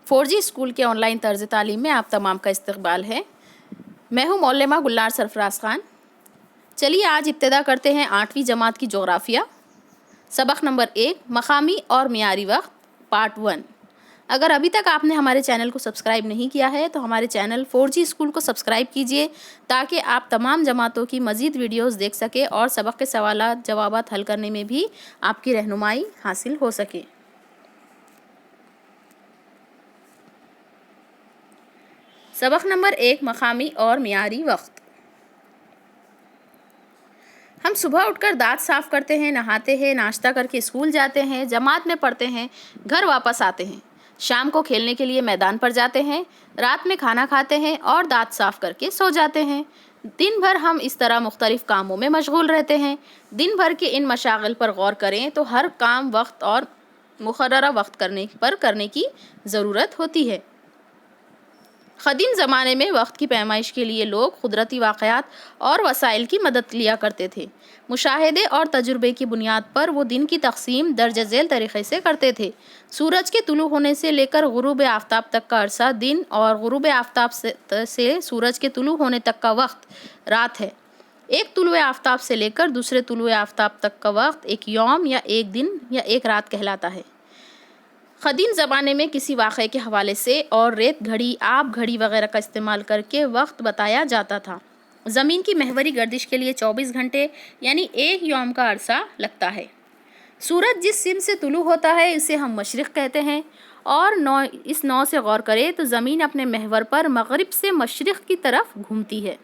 4G school کے on line طرز تعلیم میں آپ تمام کا استقبال ہے۔ میں ہوں معلمہ گلنار سرفراز خان۔ چلیے آج ابتدا کرتے ہیں 8ویں جماعت کی جغرافیہ۔ سبق نمبر 1 مقامی اور معیاری وقت پارٹ 1۔ اگر ابھی تک آپ نے ہمارے چینل کو سبسکرائب نہیں کیا ہے تو ہمارے چینل 4G اسکول کو سبسکرائب کیجئے تاکہ آپ تمام جماعتوں کی مزید ویڈیوز دیکھ سکیں اور سبق کے سوالات جوابات حل کرنے میں بھی آپ کی رہنمائی حاصل ہو سکے۔ سبق نمبر 1 مقامی اور معیاری وقت۔ ہم صبح اٹھ کر دانت صاف کرتے ہیں، نہاتے ہیں، ناشتہ کر کے اسکول جاتے ہیں، جماعت میں پڑھتے ہیں، گھر واپس آتے ہیں، شام کو کھیلنے کے لیے میدان پر جاتے ہیں، رات میں کھانا کھاتے ہیں اور دانت صاف کر کے سو جاتے ہیں۔ دن بھر ہم اس طرح مختلف کاموں میں مشغول رہتے ہیں۔ دن بھر کے ان مشاغل پر غور کریں تو ہر کام وقت اور مقررہ وقت کرنے کی ضرورت ہوتی ہے۔ قدیم زمانے میں وقت کی پیمائش کے لیے لوگ قدرتی واقعات اور وسائل کی مدد لیا کرتے تھے۔ مشاہدے اور تجربے کی بنیاد پر وہ دن کی تقسیم درجہ ذیل طریقے سے کرتے تھے۔ سورج کے طلوع ہونے سے لے کر غروب آفتاب تک کا عرصہ دن اور غروب آفتاب سے سورج کے طلوع ہونے تک کا وقت رات ہے۔ ایک طلوع آفتاب سے لے کر دوسرے طلوع آفتاب تک کا وقت ایک یوم یا ایک دن یا ایک رات کہلاتا ہے۔ قدیم زمانے میں کسی واقعے کے حوالے سے اور ریت گھڑی، آب گھڑی وغیرہ کا استعمال کر کے وقت بتایا جاتا تھا۔ زمین کی محوری گردش کے لیے 24 گھنٹے یعنی ایک یوم کا عرصہ لگتا ہے۔ سورج جس سمت سے طلوع ہوتا ہے اسے ہم مشرق کہتے ہیں، اور اس نو سے غور کریں تو زمین اپنے محور پر مغرب سے مشرق کی طرف گھومتی ہے۔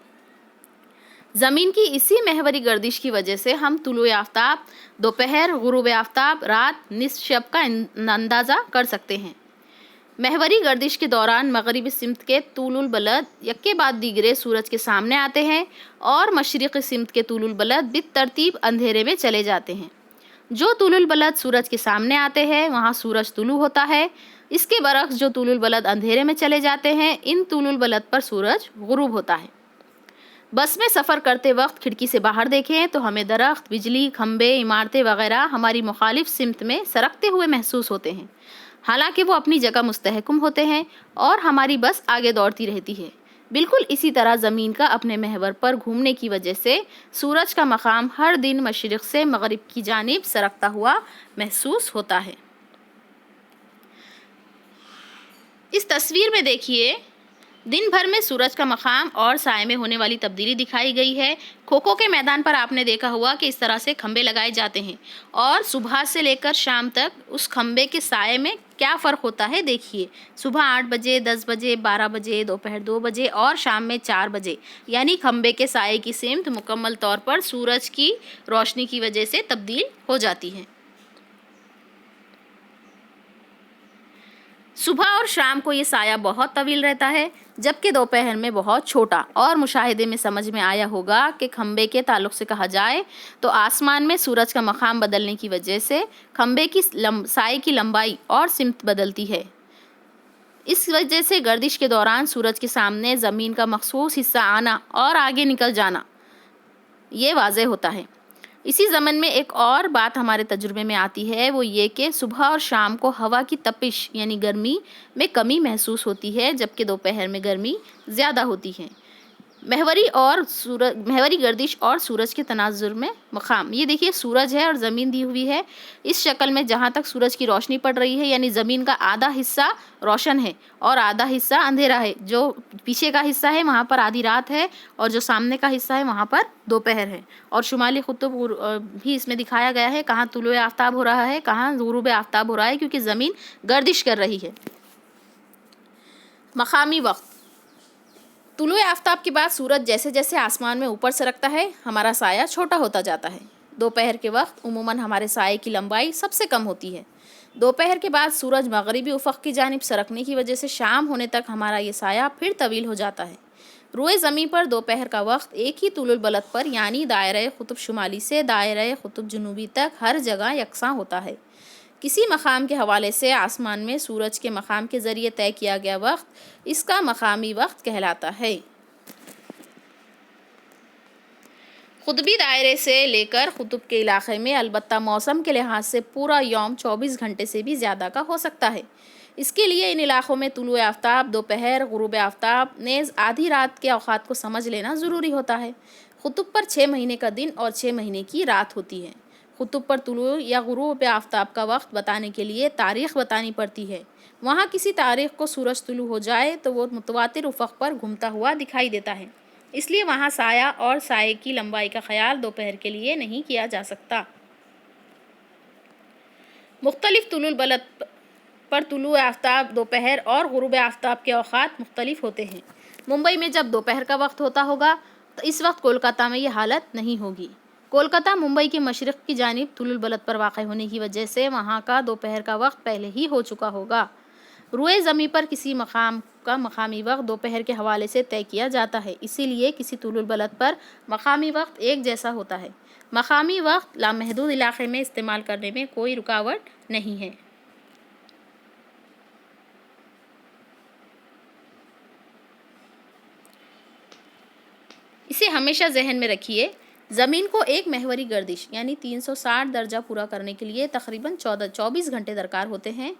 زمین کی اسی محوری گردش کی وجہ سے ہم طلوع آفتاب، دوپہر، غروب آفتاب، رات، نصف شب کا اندازہ کر سکتے ہیں۔ محوری گردش کے دوران مغربی سمت کے طول البلد یکے بعد دیگرے سورج کے سامنے آتے ہیں اور مشرقی سمت کے طول البلد بالترتیب اندھیرے میں چلے جاتے ہیں۔ جو طول البلد سورج کے سامنے آتے ہیں وہاں سورج طلوع ہوتا ہے۔ اس کے برعکس جو طول البلد اندھیرے میں چلے جاتے ہیں ان طول البلد پر سورج غروب ہوتا ہے۔ بس میں سفر کرتے وقت کھڑکی سے باہر دیکھیں تو ہمیں درخت، بجلی، کھمبے، عمارتیں وغیرہ ہماری مخالف سمت میں سرکتے ہوئے محسوس ہوتے ہیں، حالانکہ وہ اپنی جگہ مستحکم ہوتے ہیں اور ہماری بس آگے دوڑتی رہتی ہے۔ بالکل اسی طرح زمین کا اپنے محور پر گھومنے کی وجہ سے سورج کا مقام ہر دن مشرق سے مغرب کی جانب سرکتا ہوا محسوس ہوتا ہے۔ اس تصویر میں دیکھیے، دن بھر میں سورج کا مقام اور سائے میں ہونے والی تبدیلی دکھائی گئی ہے۔ کھوکھو کے میدان پر آپ نے دیکھا ہوا کہ اس طرح سے کھمبے لگائے جاتے ہیں اور صبح سے لے کر شام تک اس کھمبے کے سائے میں کیا فرق ہوتا ہے دیکھیے۔ صبح 8 بجے، 10 بجے، 12 بجے، دوپہر 2 بجے اور شام میں 4 بجے، یعنی کھمبے کے سائے کی سمت مکمل طور پر سورج کی روشنی کی وجہ سے تبدیل ہو جاتی ہے۔ صبح اور شام کو یہ سایہ بہت طویل رہتا ہے جبکہ دوپہر میں بہت چھوٹا، اور مشاہدے میں سمجھ میں آیا ہوگا کہ کھمبے کے تعلق سے کہا جائے تو آسمان میں سورج کا مقام بدلنے کی وجہ سے کھمبے کی سائے کی لمبائی اور سمت بدلتی ہے۔ اس وجہ سے گردش کے دوران سورج کے سامنے زمین کا مخصوص حصہ آنا اور آگے نکل جانا یہ واضح ہوتا ہے۔ اسی ضمن میں ایک اور بات ہمارے تجربے میں آتی ہے، وہ یہ کہ صبح اور شام کو ہوا کی تپش یعنی گرمی میں کمی محسوس ہوتی ہے جبکہ دوپہر میں گرمی زیادہ ہوتی ہے۔ محوری گردش اور سورج کے تناظر میں مقام، یہ دیکھیے سورج ہے اور زمین دی ہوئی ہے اس شکل میں جہاں تک سورج کی روشنی پڑ رہی ہے، یعنی زمین کا آدھا حصہ روشن ہے اور آدھا حصہ اندھیرا ہے۔ جو پیچھے کا حصہ ہے وہاں پر آدھی رات ہے اور جو سامنے کا حصہ ہے وہاں پر دوپہر ہے، اور شمالی قطب بھی اس میں دکھایا گیا ہے، کہاں طلوع آفتاب ہو رہا ہے، کہاں غروب آفتاب ہو رہا ہے، کیونکہ زمین گردش کر رہی ہے۔ مقامی وقت۔ طلوع آفتاب کے بعد سورج جیسے جیسے آسمان میں اوپر سرکتا ہے ہمارا سایہ چھوٹا ہوتا جاتا ہے۔ دوپہر کے وقت عموماً ہمارے سائے کی لمبائی سب سے کم ہوتی ہے۔ دوپہر کے بعد سورج مغربی افق کی جانب سرکنے کی وجہ سے شام ہونے تک ہمارا یہ سایہ پھر طویل ہو جاتا ہے۔ روئے زمین پر دوپہر کا وقت ایک ہی طول البلد پر یعنی دائرۂ قطب شمالی سے دائرۂ قطب جنوبی تک ہر جگہ یکساں ہوتا ہے۔ کسی مقام کے حوالے سے آسمان میں سورج کے مقام کے ذریعے طے کیا گیا وقت اس کا مقامی وقت کہلاتا ہے۔ قطبی دائرے سے لے کر قطب کے علاقے میں البتہ موسم کے لحاظ سے پورا یوم 24 گھنٹے سے بھی زیادہ کا ہو سکتا ہے۔ اس کے لیے ان علاقوں میں طلوع آفتاب، دوپہر، غروب آفتاب نیز آدھی رات کے اوقات کو سمجھ لینا ضروری ہوتا ہے۔ قطب پر 6 مہینے کا دن اور 6 مہینے کی رات ہوتی ہے۔ قطب پر طلوع یا غروب آفتاب کا وقت بتانے کے لیے تاریخ بتانی پڑتی ہے۔ وہاں کسی تاریخ کو سورج طلوع ہو جائے تو وہ متواتر افق پر گھومتا ہوا دکھائی دیتا ہے، اس لیے وہاں سایہ اور سائے کی لمبائی کا خیال دوپہر کے لیے نہیں کیا جا سکتا۔ مختلف طلوع البلد پر طلوع آفتاب، دوپہر اور غروب آفتاب کے اوقات مختلف ہوتے ہیں۔ ممبئی میں جب دوپہر کا وقت ہوتا ہوگا تو اس وقت کولکاتہ میں یہ حالت نہیں ہوگی۔ کولکاتہ ممبئی کے مشرق کی جانب طلوع البلد پر واقع ہونے کی وجہ سے وہاں کا دوپہر کا وقت پہلے ہی ہو چکا ہوگا۔ روئے زمیں پر کسی مقام کا مقامی وقت دوپہر کے حوالے سے طے کیا جاتا ہے، اسی لیے کسی طلوع البلد پر مقامی وقت ایک جیسا ہوتا ہے۔ مقامی وقت لامحدود علاقے میں استعمال کرنے میں کوئی رکاوٹ نہیں ہے۔ اسے ہمیشہ ذہن میں رکھیے، زمین کو ایک محوری گردش یعنی 360 درجہ پورا کرنے کے لیے تقریباً 24 گھنٹے درکار ہوتے ہیں۔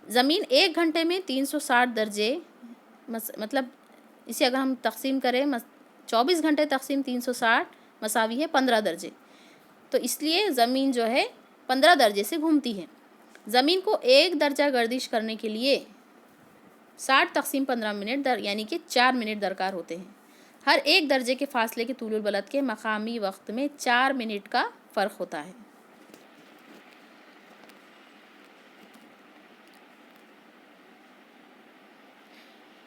زمین ایک گھنٹے میں 360 درجے مطلب اسے اگر ہم تقسیم کریں 24 گھنٹے تقسیم 360 مساوی ہے 15 درجے، تو اس لیے زمین جو ہے 15 درجے سے گھومتی ہے۔ زمین کو ایک درجہ گردش کرنے کے لیے 60 تقسیم 15 منٹ یعنی کہ 4 منٹ درکار ہوتے ہیں۔ ہر ایک درجے کے فاصلے کے طلوع البلد کے مقامی وقت میں 4 منٹ کا فرق ہوتا ہے۔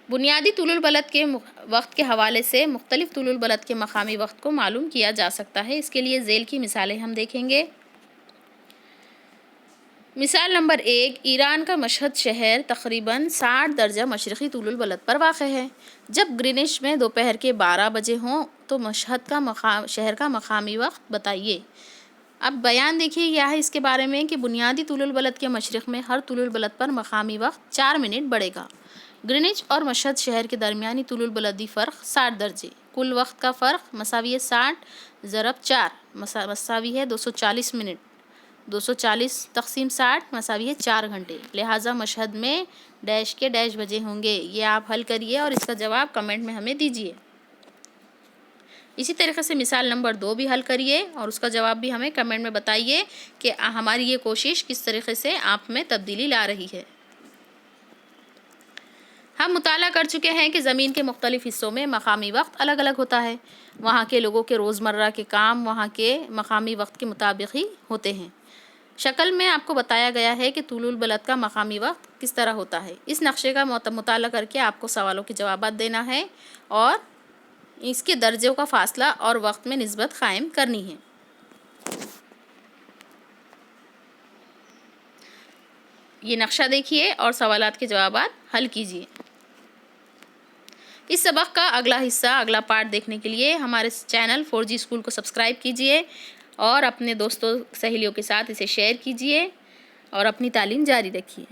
بنیادی طلوع البلد کے وقت کے حوالے سے مختلف طلوع البلد کے مقامی وقت کو معلوم کیا جا سکتا ہے۔ اس کے لیے ذیل کی مثالیں ہم دیکھیں گے۔ مثال نمبر 1، ایران کا مشہد شہر تقریباً 60 درجہ مشرقی طلوع البلد پر واقع ہے۔ جب گرینچ میں دوپہر کے 12 بجے ہوں تو مشہد کا شہر کا مقامی وقت بتائیے۔ اب بیان دیکھیے کیا ہے اس کے بارے میں کہ بنیادی طلوع البلد کے مشرق میں ہر طلوع البلد پر مقامی وقت 4 منٹ بڑھے گا۔ گرینچ اور مشہد شہر کے درمیانی طلوع البلدی فرق 60 درجے، کل وقت کا فرق مساوی ہے 60 ضرب 4 مساوی ہے 240 منٹ، 240 تقسیم 60 مساوی ہے 4 گھنٹے، لہٰذا مشہد میں ڈیش کے ڈیش بجے ہوں گے۔ یہ آپ حل کریے اور اس کا جواب کمنٹ میں ہمیں دیجیے۔ اسی طریقے سے مثال نمبر 2 بھی حل کریے اور اس کا جواب بھی ہمیں کمنٹ میں بتائیے کہ ہماری یہ کوشش کس طریقے سے آپ میں تبدیلی لا رہی ہے۔ ہم مطالعہ کر چکے ہیں کہ زمین کے مختلف حصوں میں مقامی وقت الگ الگ ہوتا ہے۔ وہاں کے لوگوں کے روزمرہ کے کام وہاں کے مقامی وقت کے مطابق ہی ہوتے ہیں۔ شکل میں آپ کو بتایا گیا ہے کہ طلوع البلد کا مقامی وقت کس طرح ہوتا ہے۔ اس نقشے کا مطالعہ کر کے آپ کو سوالوں کے جوابات دینا ہے اور اس کے درجوں کا فاصلہ اور وقت میں نسبت قائم کرنی ہے۔ یہ نقشہ دیکھیے اور سوالات کے جوابات حل کیجیے۔ اس سبق کا اگلا حصہ، اگلا پارٹ دیکھنے کے لیے ہمارے چینل 4G اسکول کو سبسکرائب کیجیے اور اپنے دوستوں سہیلیوں کے ساتھ اسے شیئر کیجیے اور اپنی تعلیم جاری رکھیے۔